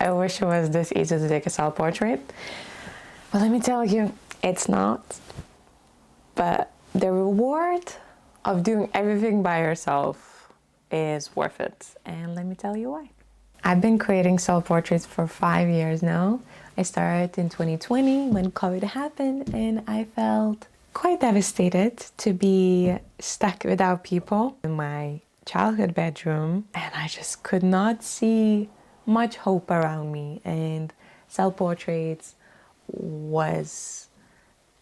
I wish it was this easy to take a self-portrait. But let me tell you, it's not. But the reward of doing everything by yourself is worth it. And let me tell you why. I've been creating self-portraits for 5 years now. I started in 2020 when COVID happened, and I felt quite devastated to be stuck without people in my childhood bedroom, and I just could not see much hope around me. And self-portraits was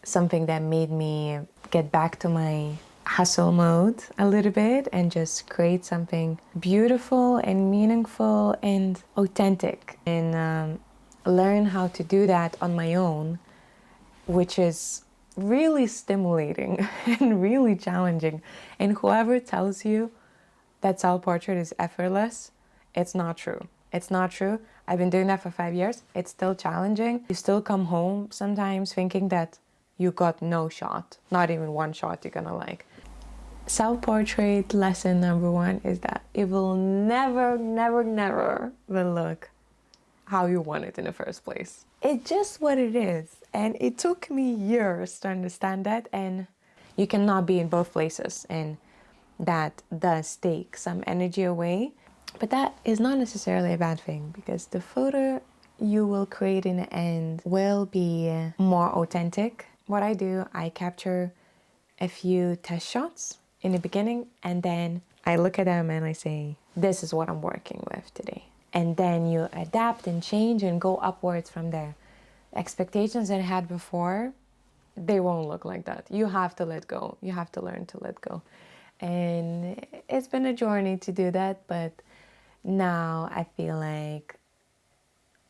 something that made me get back to my hustle mode a little bit and just create something beautiful and meaningful and authentic, and learn how to do that on my own, which is really stimulating and really challenging. And whoever tells you that self-portrait is effortless, it's not true. It's not true. I've been doing that for 5 years. It's still challenging. You still come home sometimes thinking that you got no shot, not even one shot you're gonna like. Self-portrait lesson number 1 is that it will never, never, never will look how you want it in the first place. It's just what it is. And it took me years to understand that, and you cannot be in both places, and that does take some energy away. But that is not necessarily a bad thing, because the photo you will create in the end will be more authentic. What I do, I capture a few test shots in the beginning, and then I look at them and I say, this is what I'm working with today. And then you adapt and change and go upwards from there. Expectations that I had before, they won't look like that. You have to let go. You have to learn to let go. And it's been a journey to do that, but now I feel like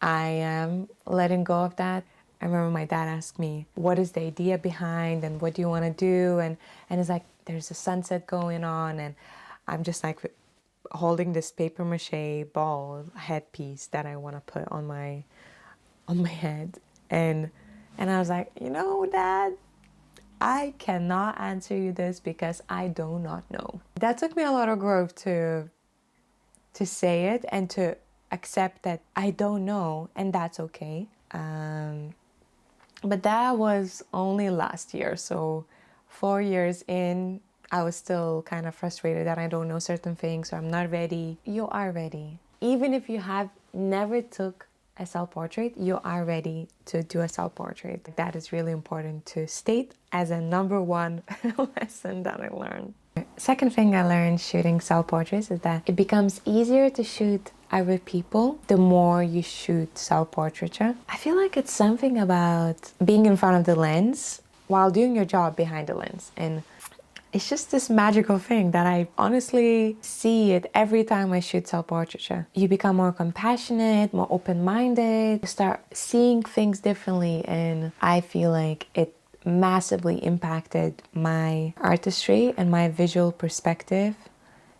I am letting go of that. I remember my dad asked me, what is the idea behind and what do you want to do? And it's like, there's a sunset going on, and I'm just like holding this paper mache ball headpiece that I want to put on my head. And I was like, you know, Dad, I cannot answer you this because I do not know. That took me a lot of growth to say it and to accept that I don't know, and that's okay. But that was only last year, so 4 years in, I was still kind of frustrated that I don't know certain things, or I'm not ready. You are ready. Even if you have never took a self-portrait, you are ready to do a self-portrait. That is really important to state as a number 1 lesson that I learned. Second thing I learned shooting self-portraits is that it becomes easier to shoot other people the more you shoot self-portraiture. I feel like it's something about being in front of the lens while doing your job behind the lens, and it's just this magical thing that I honestly see it every time I shoot self-portraiture. You become more compassionate, more open-minded, you start seeing things differently, and I feel like it massively impacted my artistry and my visual perspective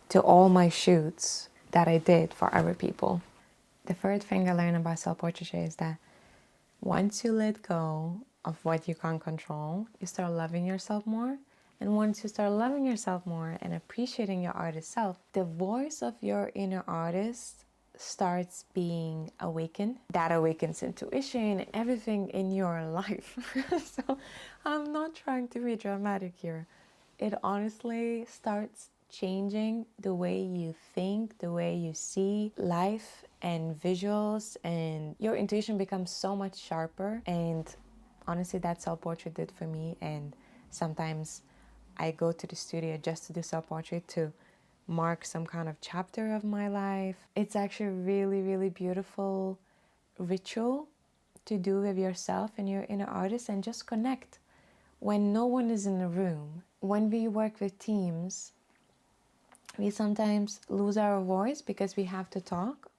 to all my shoots that I did for other people. The third thing I learned about self-portraiture is that once you let go of what you can't control, you start loving yourself more. And once you start loving yourself more and appreciating your artist self, the voice of your inner artist starts being awakened. That awakens intuition and everything in your life. So I'm not trying to be dramatic here. It honestly starts changing the way you think, the way you see life and visuals, and your intuition becomes so much sharper. And honestly, that self-portrait did for me. And sometimes I go to the studio just to do self-portrait to mark some kind of chapter of my life. It's actually a really, really beautiful ritual to do with yourself and your inner artist, and just connect when no one is in the room. When we work with teams, we sometimes lose our voice because we have to talk.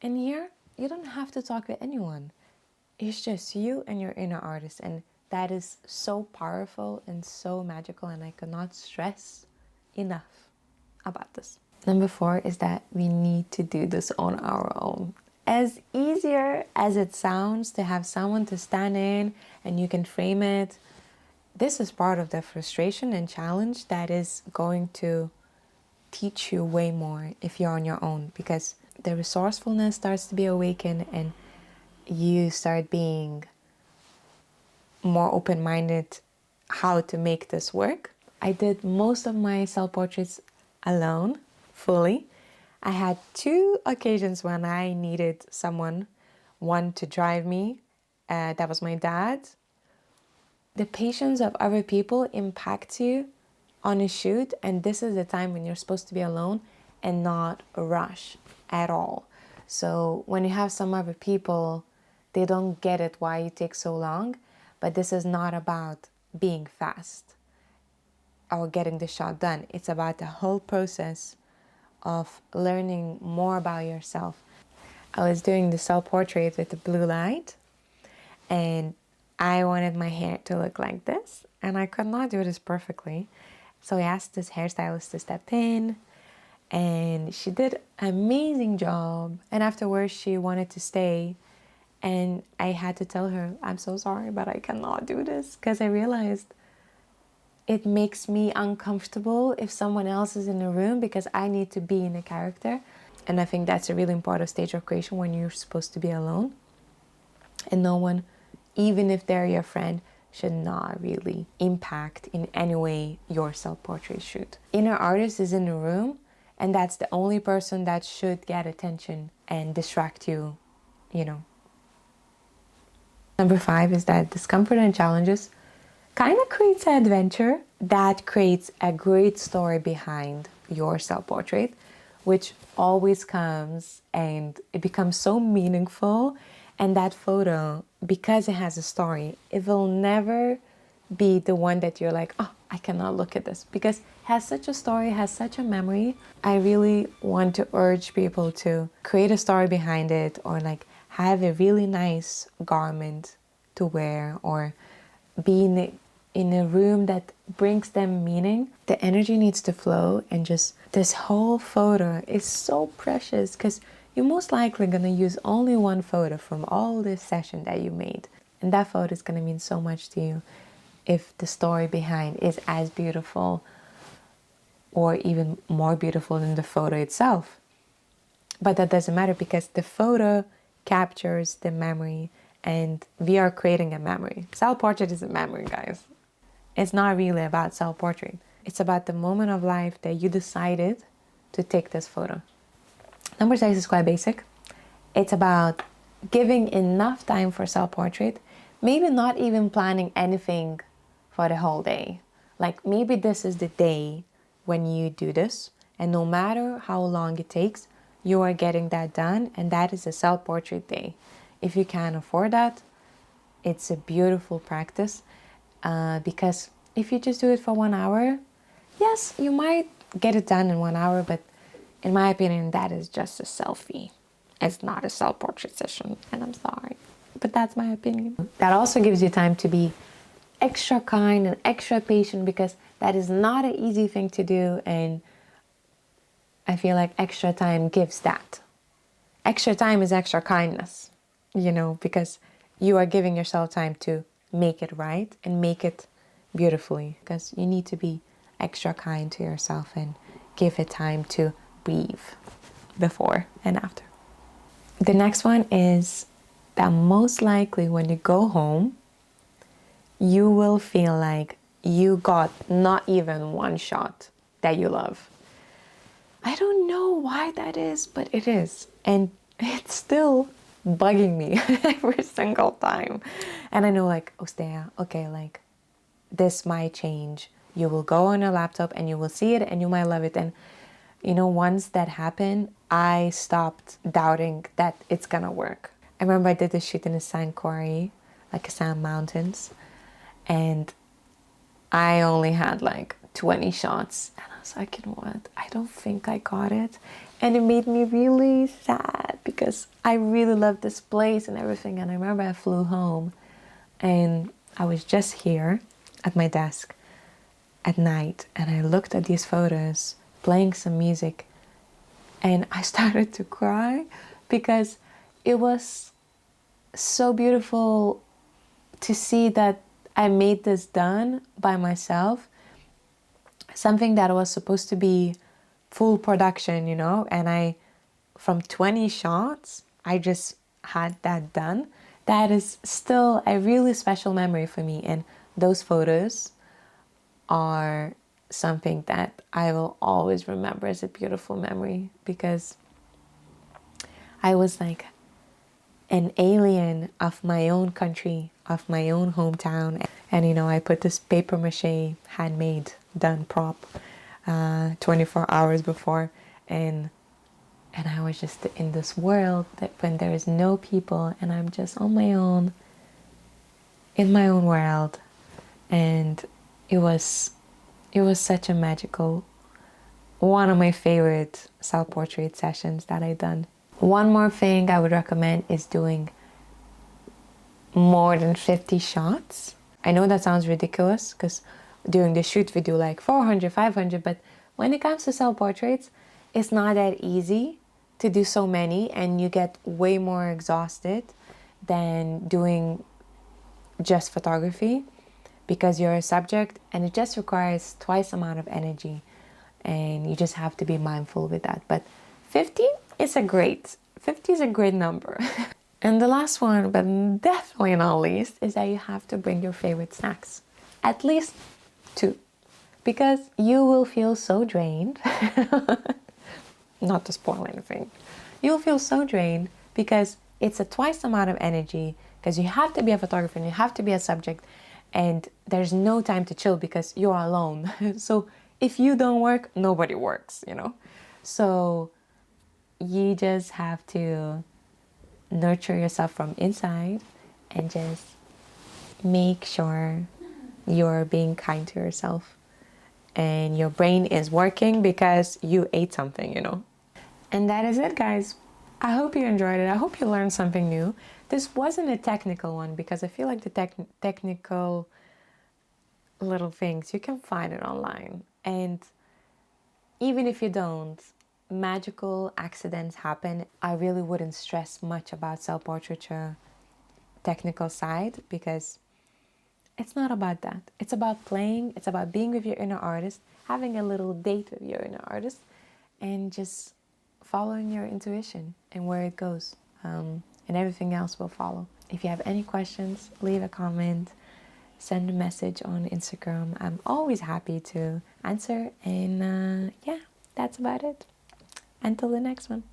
And here, you don't have to talk with anyone. It's just you and your inner artist, and that is so powerful and so magical, and I cannot stress enough about this. Number 4 is that we need to do this on our own. As easier as it sounds to have someone to stand in and you can frame it, this is part of the frustration and challenge that is going to teach you way more if you're on your own, because the resourcefulness starts to be awakened and you start being more open-minded how to make this work. I did most of my self-portraits alone, fully. I had 2 occasions when I needed someone, one to drive me, that was my dad. The patience of other people impacts you on a shoot, and this is the time when you're supposed to be alone and not rush at all. So when you have some other people, they don't get it why you take so long, but this is not about being fast or getting the shot done. It's about the whole process of learning more about yourself. I was doing the self-portrait with the blue light, and I wanted my hair to look like this, and I could not do this perfectly. So I asked this hairstylist to step in, and she did an amazing job. And afterwards, she wanted to stay, and I had to tell her, I'm so sorry, but I cannot do this, because I realized it makes me uncomfortable if someone else is in the room because I need to be in a character. And I think that's a really important stage of creation when you're supposed to be alone. And no one, even if they're your friend, should not really impact in any way your self-portrait shoot. Inner artist is in the room, and that's the only person that should get attention and distract you, you know. Number 5 is that discomfort and challenges kind of creates an adventure that creates a great story behind your self-portrait, which always comes and it becomes so meaningful. And that photo, because it has a story, it will never be the one that you're like, oh, I cannot look at this, because it has such a story, has such a memory. I really want to urge people to create a story behind it, or like have a really nice garment to wear, or be in a room that brings them meaning. The energy needs to flow, and just this whole photo is so precious because you're most likely going to use only one photo from all this session that you made. And that photo is going to mean so much to you if the story behind is as beautiful or even more beautiful than the photo itself. But that doesn't matter, because the photo captures the memory, and we are creating a memory. Self-portrait is a memory, guys. It's not really about self-portrait. It's about the moment of life that you decided to take this photo. Number 6 is quite basic. It's about giving enough time for self-portrait, maybe not even planning anything for the whole day. Like maybe this is the day when you do this, and no matter how long it takes, you are getting that done, and that is a self-portrait day. If you can afford that, it's a beautiful practice, because if you just do it for 1 hour, yes, you might get it done in 1 hour, but in my opinion, that is just a selfie. It's not a self-portrait session, and I'm sorry, but that's my opinion. That also gives you time to be extra kind and extra patient, because that is not an easy thing to do, and I feel like extra time gives that. Extra time is extra kindness, you know, because you are giving yourself time to make it right and make it beautifully, because you need to be extra kind to yourself and give it time to breathe before and after. The next one is that most likely when you go home, you will feel like you got not even one shot that you love. I don't know why that is, but it is. And it's still bugging me every single time. And I know, like, Ostea, okay, like, this might change. You will go on your laptop and you will see it and you might love it. And, you know, once that happened, I stopped doubting that it's gonna work. I remember I did this shoot in a sand quarry, like a sand mountains. And I only had like 20 shots. And I was like, you know what? I don't think I got it. And it made me really sad because I really loved this place and everything. And I remember I flew home and I was just here at my desk at night. And I looked at these photos, playing some music. And I started to cry because it was so beautiful to see that I made this done by myself. Something that was supposed to be full production, you know, and I from 20 shots, I just had that done. That is still a really special memory for me. And those photos are something that I will always remember as a beautiful memory, because I was like an alien of my own country, of my own hometown. And you know, I put this paper mache handmade done prop 24 hours before, and I was just in this world that when there is no people and I'm just on my own in my own world. And it was such a magical, one of my favorite self-portrait sessions that I done. One more thing I would recommend is doing more than 50 shots. I know that sounds ridiculous because during the shoot we do like 400, 500, but when it comes to self-portraits, it's not that easy to do so many, and you get way more exhausted than doing just photography, because you're a subject and it just requires twice the amount of energy, and you just have to be mindful with that. But 50 is a great number. And the last one, but definitely not least, is that you have to bring your favorite snacks. At least 2. Because you will feel so drained. Not to spoil anything. You'll feel so drained because it's a twice the amount of energy, because you have to be a photographer and you have to be a subject, and there's no time to chill because you're alone. So if you don't work, nobody works, you know? So you just have to nurture yourself from inside and just make sure you're being kind to yourself and your brain is working because you ate something, you know. And that is it, guys. I hope you enjoyed it. I hope you learned something new. This wasn't a technical one because I feel like the technical little things, you can find it online. And even if you don't, magical accidents happen. I really wouldn't stress much about self-portraiture technical side, because it's not about that. It's about playing. It's about being with your inner artist, having a little date with your inner artist, and just following your intuition and where it goes. And everything else will follow. If you have any questions, leave a comment, send a message on Instagram. I'm always happy to answer. And yeah, that's about it. Until the next one.